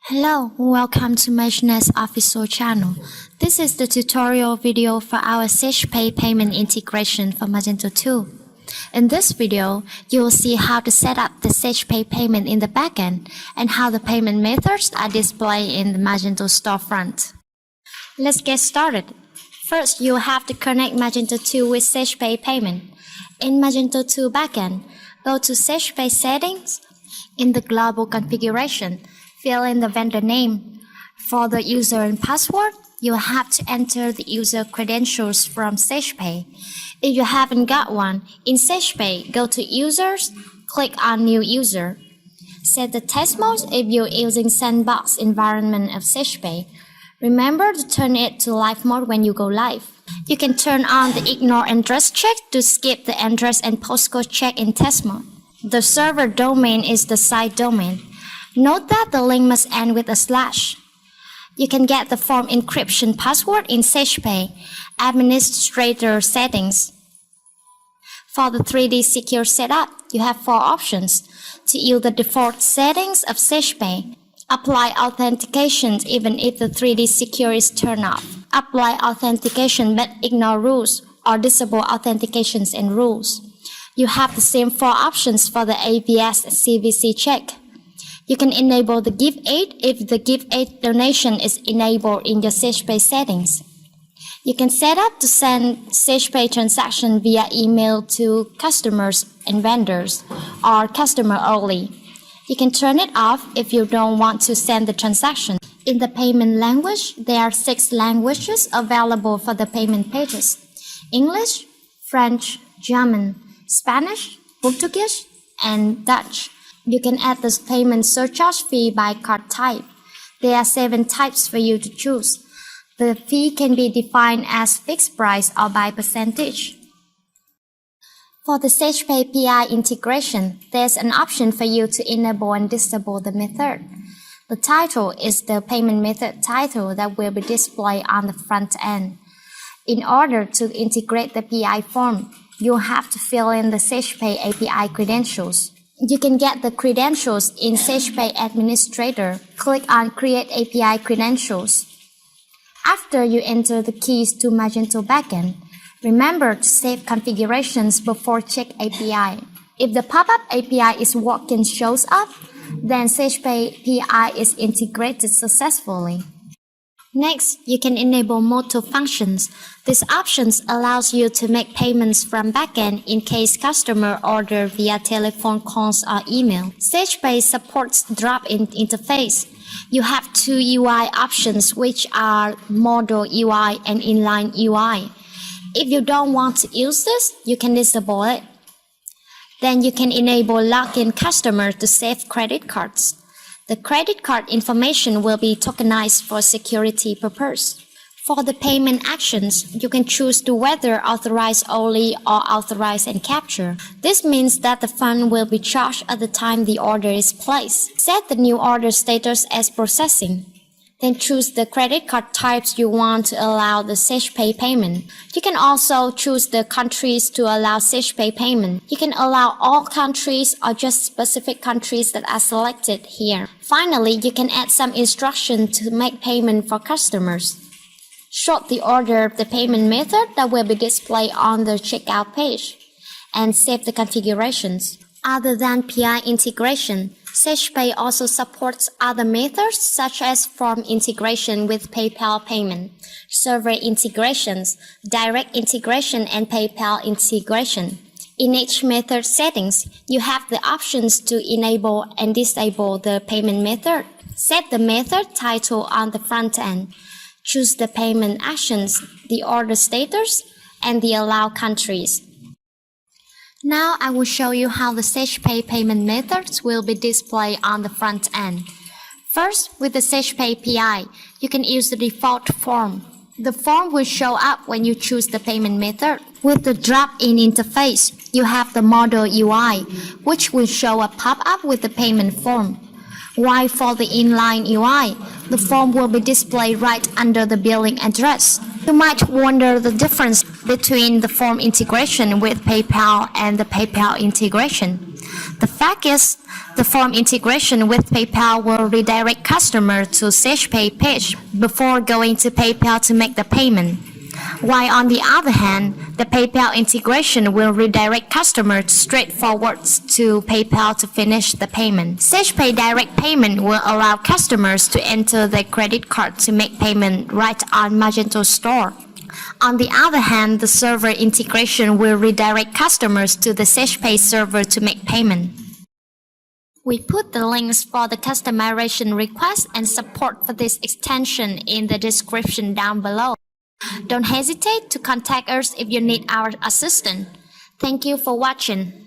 Hello, welcome to Magenest official channel. This is the tutorial video for our SagePay payment integration for Magento 2. In this video, you will see how to set up the SagePay payment in the backend and how the payment methods are displayed in the Magento storefront. Let's get started. First, you will have to connect Magento 2 with SagePay payment. In Magento 2 backend, go to SagePay settings. In the global configuration, fill in the vendor name. For the user and password, you have to enter the user credentials from SagePay. If you haven't got one, in SagePay, go to Users, click on New User. Set the test mode if you're using sandbox environment of SagePay. Remember to turn it to live mode when you go live. You can turn on the Ignore Address check to skip the address and postcode check in test mode. The server domain is the site domain. Note that the link must end with a slash. You can get the form encryption password in SagePay administrator settings. For the 3D secure setup, you have 4 options. To use the default settings of SagePay, apply authentication even if the 3D secure is turned off. Apply authentication but ignore rules or disable authentications and rules. You have the same 4 options for the AVS CVC check. You can enable the Give Aid if the Give Aid donation is enabled in your SagePay settings. You can set up to send SagePay transaction via email to customers and vendors or customer only. You can turn it off if you don't want to send the transaction. In the payment language, there are 6 languages available for the payment pages: English, French, German, Spanish, Portuguese, and Dutch. You can add the payment surcharge fee by card type. There are 7 types for you to choose. The fee can be defined as fixed price or by percentage. For the SagePay PI integration, there's an option for you to enable and disable the method. The title is the payment method title that will be displayed on the front end. In order to integrate the PI form, you'll have to fill in the SagePay API credentials. You can get the credentials in SagePay Administrator. Click on Create API Credentials. After you enter the keys to Magento backend, remember to save configurations before check API. If the pop-up API is working shows up, then SagePay PI is integrated successfully. Next, you can enable multiple functions. This option allows you to make payments from backend in case customer order via telephone calls or email. SagePay supports drop-in interface. You have 2 UI options, which are model UI and inline UI. If you don't want to use this, you can disable it. Then you can enable login customer to save credit cards. The credit card information will be tokenized for security purpose. For the payment actions, you can choose to whether authorize only or authorize and capture. This means that the fund will be charged at the time the order is placed. Set the new order status as processing. Then choose the credit card types you want to allow the SagePay payment. You can also choose the countries to allow SagePay payment. You can allow all countries or just specific countries that are selected here. Finally, you can add some instruction to make payment for customers. Sort the order of the payment method that will be displayed on the checkout page, and save the configurations. Other than PI integration, SagePay also supports other methods such as form integration with PayPal payment, server integrations, direct integration, and PayPal integration. In each method settings, you have the options to enable and disable the payment method. Set the method title on the front end. Choose the payment actions, the order status, and the allow countries. Now I will show you how the SagePay payment methods will be displayed on the front end. First, with the SagePay PI, you can use the default form. The form will show up when you choose the payment method. With the drop-in interface, you have the model UI, which will show a pop-up with the payment form. While for the inline UI, the form will be displayed right under the billing address. You might wonder the difference between the form integration with PayPal and the PayPal integration. The fact is, The form integration with PayPal will redirect customers to SafePay page before going to PayPal to make the payment. While on the other hand, the PayPal integration will redirect customers straight forward to PayPal to finish the payment. SafePay direct payment will allow customers to enter their credit card to make payment right on Magento store. On the other hand, the server integration will redirect customers to the SafePay server to make payment. We put the links for the customization request and support for this extension in the description down below. Don't hesitate to contact us if you need our assistance. Thank you for watching.